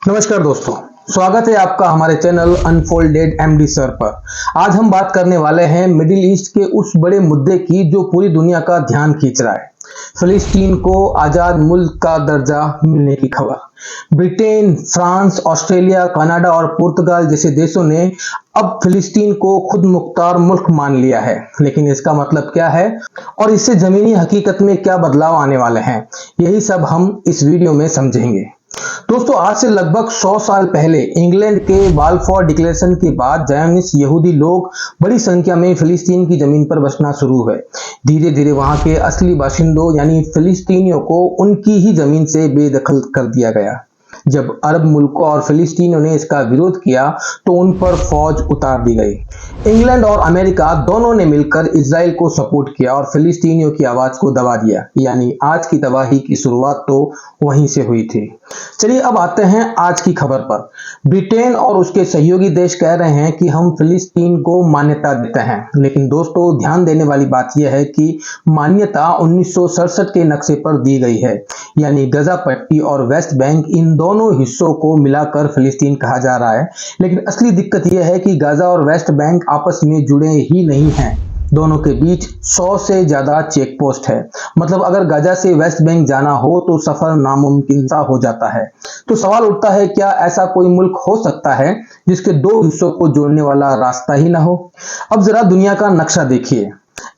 नमस्कार दोस्तों, स्वागत है आपका हमारे चैनल अनफोल्डेड एमडी सर पर। आज हम बात करने वाले हैं मिडिल ईस्ट के उस बड़े मुद्दे की जो पूरी दुनिया का ध्यान खींच रहा है। फिलिस्तीन को आजाद मुल्क का दर्जा मिलने की खबर। ब्रिटेन, फ्रांस, ऑस्ट्रेलिया, कनाडा और पुर्तगाल जैसे देशों ने अब फिलिस्तीन को खुद मुख्तार मुल्क मान लिया है। लेकिन इसका मतलब क्या है और इससे जमीनी हकीकत में क्या बदलाव आने वाले हैं, यही सब हम इस वीडियो में समझेंगे। दोस्तों, आज से लगभग 100 साल पहले इंग्लैंड के बाल्फोर डिक्लेरेशन के बाद ज़ायोनिस्ट यहूदी लोग बड़ी संख्या में फिलिस्तीन की जमीन पर बसना शुरू हुए। धीरे धीरे वहां के असली बाशिंदों यानी फिलिस्तीनियों को उनकी ही जमीन से बेदखल कर दिया गया। जब अरब मुल्कों और फिलिस्तीनियों ने इसका विरोध किया तो उन पर फौज उतार दी गई। इंग्लैंड और अमेरिका दोनों ने मिलकर इजराइल को सपोर्ट किया और फिलिस्तीनियों की आवाज को दबा दिया। यानी आज की तबाही की शुरुआत तो वहीं से हुई थी। चलिए अब आते हैं आज की खबर पर। ब्रिटेन और उसके सहयोगी देश कह रहे हैं कि हम फिलिस्तीन को मान्यता देते हैं। लेकिन दोस्तों, ध्यान देने वाली बात यह है कि मान्यता 1967 के नक्शे पर दी गई है। यानी गजा पट्टी और वेस्ट बैंक, इन दोनों हिस्सों को मिलाकर फिलिस्तीन कहा जा रहा है। लेकिन असली दिक्कत यह है कि गाजा और वेस्ट बैंक आपस में जुड़े ही नहीं हैं। दोनों के बीच 100 से ज्यादा चेक पोस्ट है। मतलब अगर गाजा से वेस्ट बैंक जाना हो तो सफर नामुमकिन सा हो जाता है। तो सवाल उठता है, क्या ऐसा कोई मुल्क हो सकता है जिसके दो हिस्सों को जोड़ने वाला रास्ता ही ना हो? अब जरा दुनिया का नक्शा देखिए।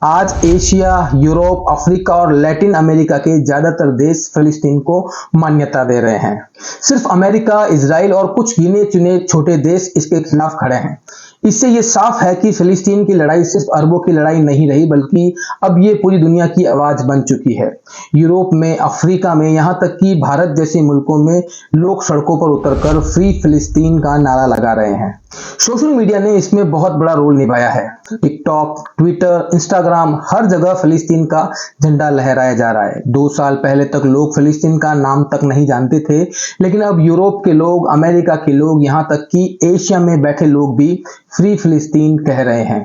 आज एशिया, यूरोप, अफ्रीका और लैटिन अमेरिका के ज्यादातर देश फिलिस्तीन को मान्यता दे रहे हैं। सिर्फ अमेरिका, इजराइल और कुछ गिने चुने छोटे देश इसके खिलाफ खड़े हैं। इससे ये साफ है कि फिलिस्तीन की लड़ाई सिर्फ अरबों की लड़ाई नहीं रही, बल्कि अब ये पूरी दुनिया की आवाज बन चुकी है। यूरोप में, अफ्रीका में, यहाँ तक कि भारत जैसे मुल्कों में लोग सड़कों पर उतरकर फ्री फिलिस्तीन का नारा लगा रहे हैं। सोशल मीडिया ने इसमें बहुत बड़ा रोल निभाया है। टिकटॉक, ट्विटर, इंस्टाग्राम, हर जगह फिलिस्तीन का झंडा लहराया जा रहा है। 2 साल पहले तक लोग फिलिस्तीन का नाम तक नहीं जानते थे, लेकिन अब यूरोप के लोग, अमेरिका के लोग, यहाँ तक कि एशिया में बैठे लोग भी फ्री फिलिस्तीन कह रहे हैं।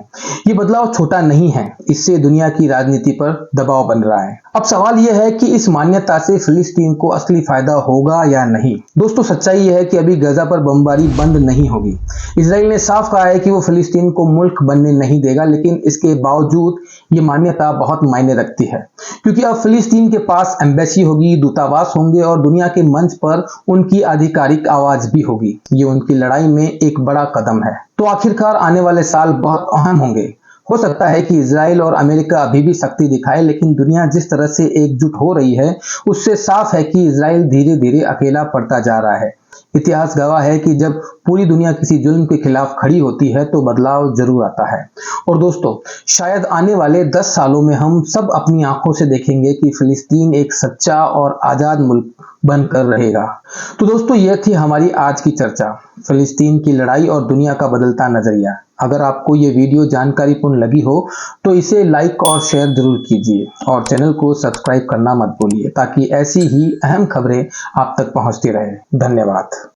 ये बदलाव छोटा नहीं है, इससे दुनिया की राजनीति पर दबाव बन रहा है। अब सवाल यह है कि इस मान्यता से फिलिस्तीन को असली फायदा होगा या नहीं। दोस्तों, सच्चाई यह है कि अभी गजा पर बमबारी बंद नहीं होगी। इजराइल ने साफ कहा है कि वो फिलिस्तीन को मुल्क बनने नहीं देगा, लेकिन इसके बावजूद ये मान्यता बहुत मायने रखती है। क्योंकि अब फिलिस्तीन के पास एम्बेसी होगी, दूतावास होंगे और दुनिया के मंच पर उनकी आधिकारिक आवाज भी होगी। ये उनकी लड़ाई में एक बड़ा कदम है। तो आखिरकार आने वाले साल बहुत अहम होंगे। हो सकता है कि इजराइल और अमेरिका अभी भी शक्ति दिखाए, लेकिन दुनिया जिस तरह से एकजुट हो रही है उससे साफ है कि इजराइल धीरे धीरे अकेला पड़ता जा रहा है। इतिहास गवाह है कि जब पूरी दुनिया किसी जुल्म के खिलाफ खड़ी होती है तो बदलाव जरूर आता है। और दोस्तों, शायद आने वाले 10 सालों में हम सब अपनी आंखों से देखेंगे कि फिलिस्तीन एक सच्चा और आजाद मुल्क बनकर रहेगा। तो दोस्तों, यह थी हमारी आज की चर्चा, फिलिस्तीन की लड़ाई और दुनिया का बदलता नजरिया। अगर आपको ये वीडियो जानकारीपूर्ण लगी हो तो इसे लाइक और शेयर जरूर कीजिए और चैनल को सब्सक्राइब करना मत भूलिए, ताकि ऐसी ही अहम खबरें आप तक पहुंचती रहे। धन्यवाद।